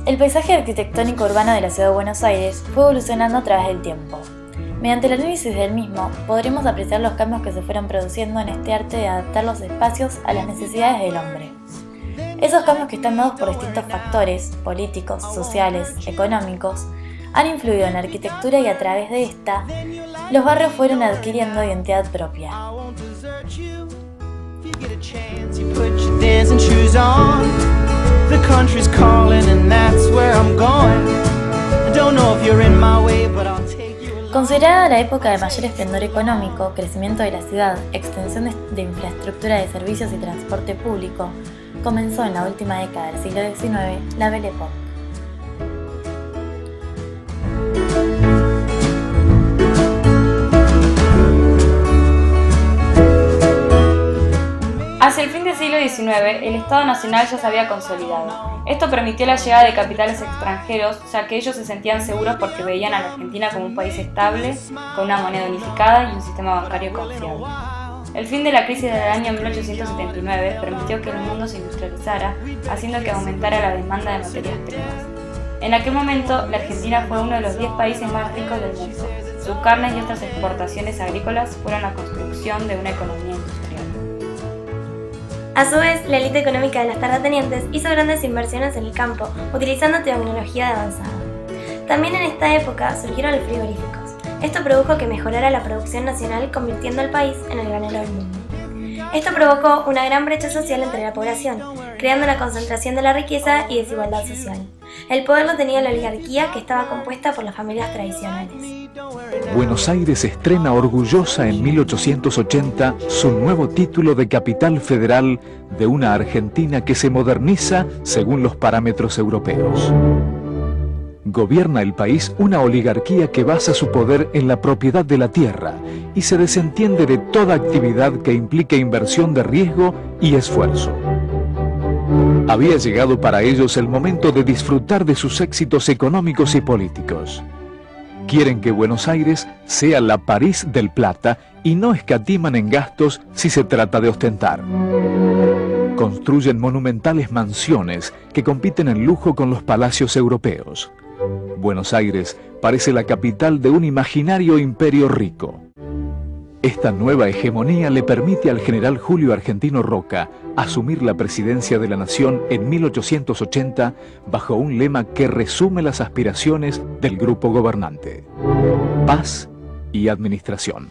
El paisaje arquitectónico urbano de la ciudad de Buenos Aires fue evolucionando a través del tiempo. Mediante el análisis del mismo, podremos apreciar los cambios que se fueron produciendo en este arte de adaptar los espacios a las necesidades del hombre. Esos cambios que están dados por distintos factores, políticos, sociales, económicos, han influido en la arquitectura y a través de esta, los barrios fueron adquiriendo identidad propia. Considerada la época de mayor esplendor económico, crecimiento de la ciudad, extensión de infraestructura de servicios y transporte público, comenzó en la última década del siglo XIX la Belle Époque. Hacia el fin del siglo XIX, el Estado Nacional ya se había consolidado. Esto permitió la llegada de capitales extranjeros, ya que ellos se sentían seguros porque veían a la Argentina como un país estable, con una moneda unificada y un sistema bancario confiable. El fin de la crisis del año 1879 permitió que el mundo se industrializara, haciendo que aumentara la demanda de materias primas. En aquel momento, la Argentina fue uno de los 10 países más ricos del mundo. Sus carnes y otras exportaciones agrícolas fueron la construcción de una economía industrial. A su vez, la élite económica de los terratenientes hizo grandes inversiones en el campo, utilizando tecnología avanzada. También en esta época surgieron los frigoríficos. Esto produjo que mejorara la producción nacional, convirtiendo al país en el granero del mundo. Esto provocó una gran brecha social entre la población, creando una concentración de la riqueza y desigualdad social. El poder lo tenía la oligarquía, que estaba compuesta por las familias tradicionales. Buenos Aires estrena orgullosa en 1880 su nuevo título de capital federal de una Argentina que se moderniza según los parámetros europeos. Gobierna el país una oligarquía que basa su poder en la propiedad de la tierra y se desentiende de toda actividad que implique inversión de riesgo y esfuerzo. Había llegado para ellos el momento de disfrutar de sus éxitos económicos y políticos. Quieren que Buenos Aires sea la París del Plata y no escatiman en gastos si se trata de ostentar. Construyen monumentales mansiones que compiten en lujo con los palacios europeos. Buenos Aires parece la capital de un imaginario imperio rico. Esta nueva hegemonía le permite al general Julio Argentino Roca asumir la presidencia de la nación en 1880 bajo un lema que resume las aspiraciones del grupo gobernante: paz y administración.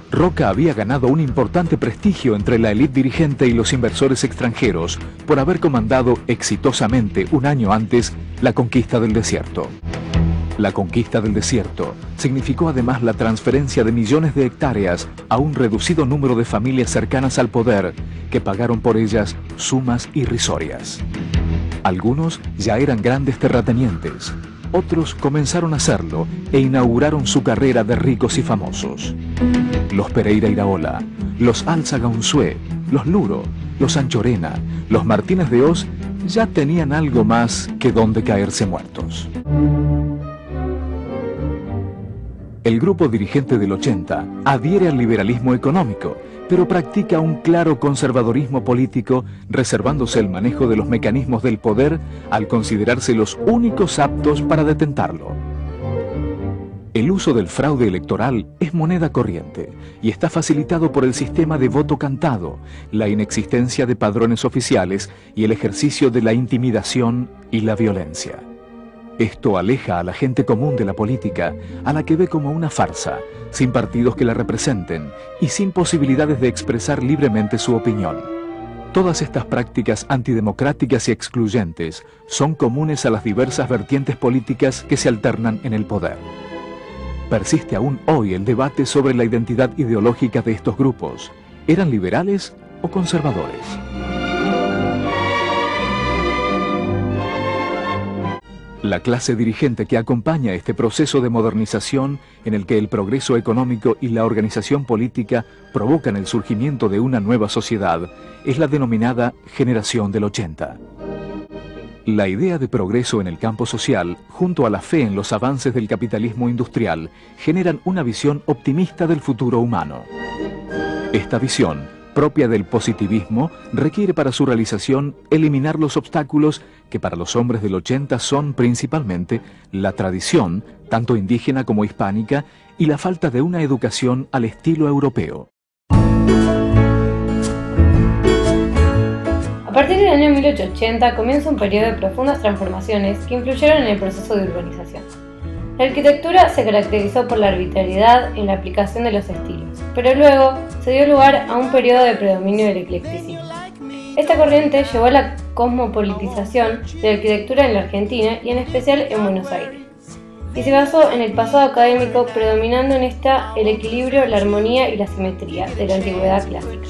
Roca había ganado un importante prestigio entre la élite dirigente y los inversores extranjeros por haber comandado exitosamente un año antes la conquista del desierto. La conquista del desierto significó además la transferencia de millones de hectáreas a un reducido número de familias cercanas al poder que pagaron por ellas sumas irrisorias. Algunos ya eran grandes terratenientes, otros comenzaron a serlo e inauguraron su carrera de ricos y famosos. Los Pereira Iraola, los Álzaga Unzué, los Luro, los Anchorena, los Martínez de Hoz ya tenían algo más que donde caerse muertos. El grupo dirigente del 80 adhiere al liberalismo económico, pero practica un claro conservadorismo político, reservándose el manejo de los mecanismos del poder al considerarse los únicos aptos para detentarlo. El uso del fraude electoral es moneda corriente y está facilitado por el sistema de voto cantado, la inexistencia de padrones oficiales y el ejercicio de la intimidación y la violencia. Esto aleja a la gente común de la política, a la que ve como una farsa, sin partidos que la representen y sin posibilidades de expresar libremente su opinión. Todas estas prácticas antidemocráticas y excluyentes son comunes a las diversas vertientes políticas que se alternan en el poder. Persiste aún hoy el debate sobre la identidad ideológica de estos grupos. ¿Eran liberales o conservadores? La clase dirigente que acompaña este proceso de modernización en el que el progreso económico y la organización política provocan el surgimiento de una nueva sociedad es la denominada Generación del 80. La idea de progreso en el campo social, junto a la fe en los avances del capitalismo industrial, generan una visión optimista del futuro humano. Esta visión propia del positivismo, requiere para su realización eliminar los obstáculos que para los hombres del 80 son principalmente la tradición, tanto indígena como hispánica, y la falta de una educación al estilo europeo. A partir del año 1880 comienza un periodo de profundas transformaciones que influyeron en el proceso de urbanización. La arquitectura se caracterizó por la arbitrariedad en la aplicación de los estilos, pero luego se dio lugar a un periodo de predominio del eclecticismo. Esta corriente llevó a la cosmopolitización de la arquitectura en la Argentina y en especial en Buenos Aires, y se basó en el pasado académico, predominando en esta el equilibrio, la armonía y la simetría de la antigüedad clásica.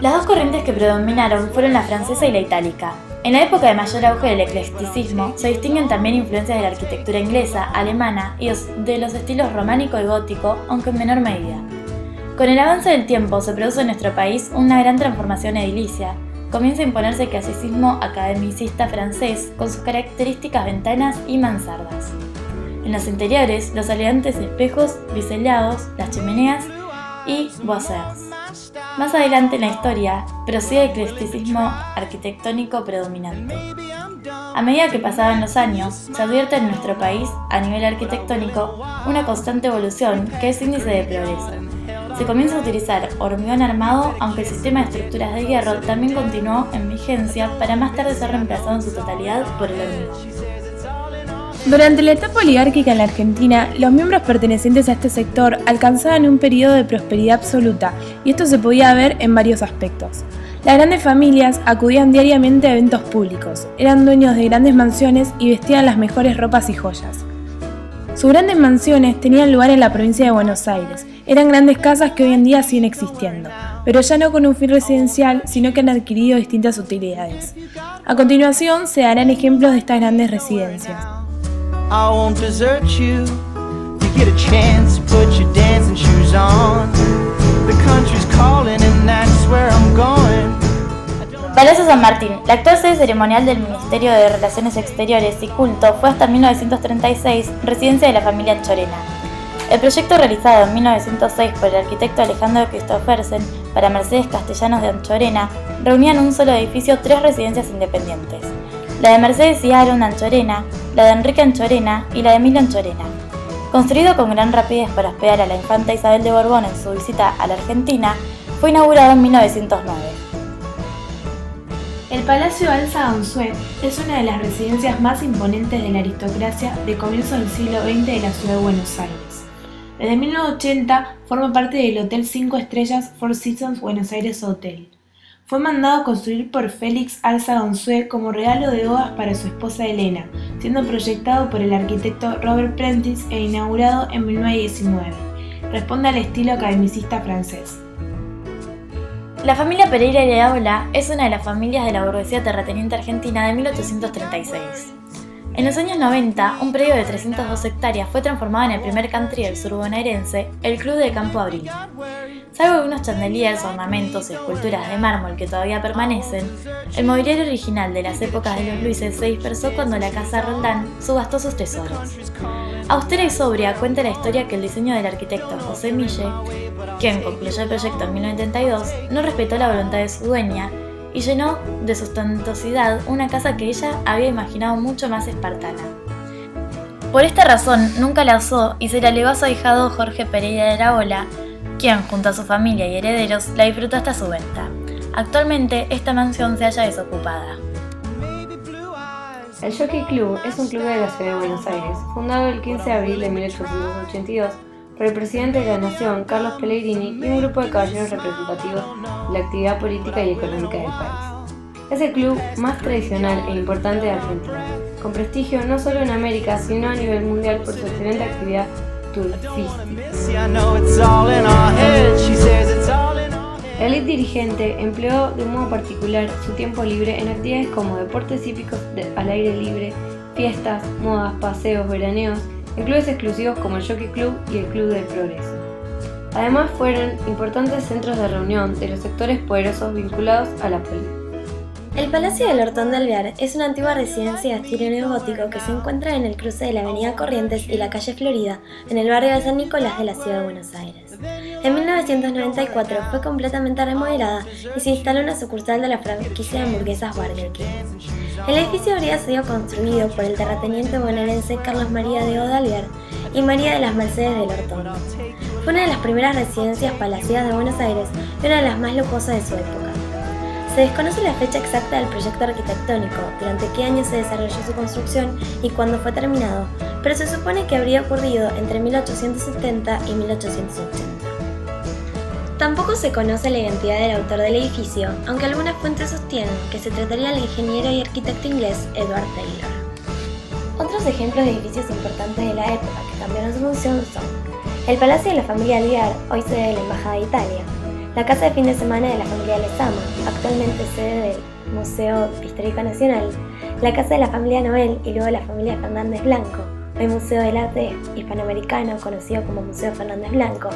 Las dos corrientes que predominaron fueron la francesa y la itálica. En la época de mayor auge del eclecticismo se distinguen también influencias de la arquitectura inglesa, alemana y de los estilos románico y gótico, aunque en menor medida. Con el avance del tiempo se produce en nuestro país una gran transformación edilicia. Comienza a imponerse el clasicismo academicista francés con sus características ventanas y mansardas. En los interiores, los elegantes espejos biselados, las chimeneas y boiseries. Más adelante en la historia, prosigue el eclecticismo arquitectónico predominante. A medida que pasaban los años, se advierte en nuestro país, a nivel arquitectónico, una constante evolución que es índice de progreso. Se comienza a utilizar hormigón armado, aunque el sistema de estructuras de hierro también continuó en vigencia para más tarde ser reemplazado en su totalidad por el hormigón. Durante la etapa oligárquica en la Argentina, los miembros pertenecientes a este sector alcanzaban un periodo de prosperidad absoluta, y esto se podía ver en varios aspectos. Las grandes familias acudían diariamente a eventos públicos, eran dueños de grandes mansiones y vestían las mejores ropas y joyas. Sus grandes mansiones tenían lugar en la provincia de Buenos Aires, eran grandes casas que hoy en día siguen existiendo, pero ya no con un fin residencial, sino que han adquirido distintas utilidades. A continuación se darán ejemplos de estas grandes residencias. I won't desert you. You get a chance to put your dancing shoes on. The country's calling and that's where I'm going. Palacio San Martín, la actual sede ceremonial del Ministerio de Relaciones Exteriores y Culto, fue hasta 1936 residencia de la familia Anchorena. El proyecto realizado en 1906 por el arquitecto Alejandro Christophersen para Mercedes Castellanos de Anchorena reunía en un solo edificio 3 residencias independientes: la de Mercedes y Aaron Anchorena, la de Enrique Anchorena y la de Emilio Anchorena. Construido con gran rapidez para hospedar a la infanta Isabel de Borbón en su visita a la Argentina, fue inaugurado en 1909. El Palacio Alza-González es una de las residencias más imponentes de la aristocracia de comienzo del siglo XX de la ciudad de Buenos Aires. Desde 1980 forma parte del Hotel 5 Estrellas Four Seasons Buenos Aires Hotel. Fue mandado a construir por Félix Alza-González como regalo de bodas para su esposa Elena, siendo proyectado por el arquitecto Robert Prentice e inaugurado en 1919. Responde al estilo academicista francés. La familia Pereira y Eraola es una de las familias de la burguesía terrateniente argentina de 1836. En los años 90, un predio de 302 hectáreas fue transformado en el primer country del sur bonaerense, el Club de Campo Abril. Salvo algunos chandeliers, ornamentos y esculturas de mármol que todavía permanecen, el mobiliario original de las épocas de los Luises se dispersó cuando la casa Roldán subastó sus tesoros. Austera y sobria cuenta la historia que el diseño del arquitecto José Mille, quien concluyó el proyecto en 1972, no respetó la voluntad de su dueña y llenó de sustanciosidad una casa que ella había imaginado mucho más espartana. Por esta razón nunca la usó y se la legó a su ahijado Jorge Pereira de Eraola, quien, junto a su familia y herederos, la disfrutó hasta su venta. Actualmente esta mansión se halla desocupada. El Jockey Club es un club de la ciudad de Buenos Aires, fundado el 15 de abril de 1882 por el presidente de la Nación, Carlos Pellegrini, y un grupo de caballeros representativos de la actividad política y económica del país. Es el club más tradicional e importante de Argentina, con prestigio no solo en América, sino a nivel mundial por su excelente actividad turfística. La elite dirigente empleó de modo particular su tiempo libre en actividades como deportes hípicos al aire libre, fiestas, modas, paseos, veraneos, en clubes exclusivos como el Jockey Club y el Club del Progreso. Además fueron importantes centros de reunión de los sectores poderosos vinculados a la política. El Palacio del Hortón de Alvear es una antigua residencia de estilo neogótico que se encuentra en el cruce de la Avenida Corrientes y la calle Florida, en el barrio de San Nicolás de la ciudad de Buenos Aires. En 1994 fue completamente remodelada y se instaló una sucursal de la franquicia de hamburguesas Burger King. El edificio habría sido construido por el terrateniente bonaerense Carlos María de Oda Alvear y María de las Mercedes del Hortón. Fue una de las primeras residencias palaciadas de Buenos Aires y una de las más lujosas de su época. Se desconoce la fecha exacta del proyecto arquitectónico, durante qué año se desarrolló su construcción y cuándo fue terminado, pero se supone que habría ocurrido entre 1870 y 1880. Tampoco se conoce la identidad del autor del edificio, aunque algunas fuentes sostienen que se trataría del ingeniero y arquitecto inglés Edward Taylor. Otros ejemplos de edificios importantes de la época que cambiaron su función son el Palacio de la familia Alvear, hoy sede de la Embajada de Italia, la Casa de fin de semana de la familia Lezama, actualmente sede del Museo Histórico Nacional, la Casa de la familia Noel y luego la familia Fernández Blanco, hoy Museo del Arte Hispanoamericano, conocido como Museo Fernández Blanco,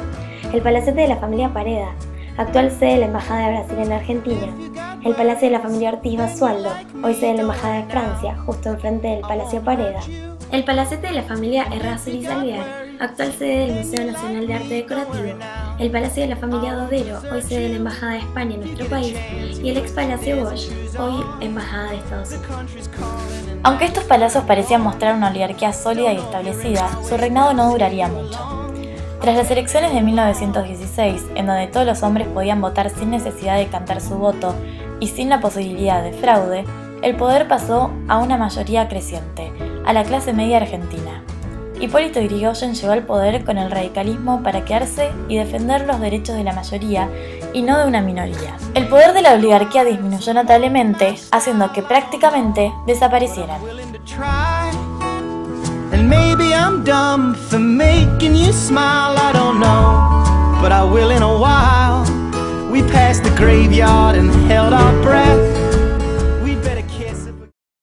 el Palacete de la familia Pareda, actual sede de la Embajada de Brasil en Argentina, el Palacio de la familia Ortiz Basualdo, hoy sede de la Embajada de Francia, justo enfrente del Palacio Pareda, el Palacete de la familia Errázuriz Alvear, actual sede del Museo Nacional de Arte Decorativo, el Palacio de la familia Dodero, hoy sede de la Embajada de España en nuestro país, y el ex Palacio Bosch, hoy Embajada de Estados Unidos. Aunque estos palacios parecían mostrar una oligarquía sólida y establecida, su reinado no duraría mucho. Tras las elecciones de 1916, en donde todos los hombres podían votar sin necesidad de cantar su voto y sin la posibilidad de fraude, el poder pasó a una mayoría creciente, a la clase media argentina. Hipólito Yrigoyen llegó al poder con el radicalismo para quedarse y defender los derechos de la mayoría y no de una minoría. El poder de la oligarquía disminuyó notablemente, haciendo que prácticamente desaparecieran. And maybe I'm dumb for making you smile, I don't know, but I will in a while. We passed the graveyard and held our breath.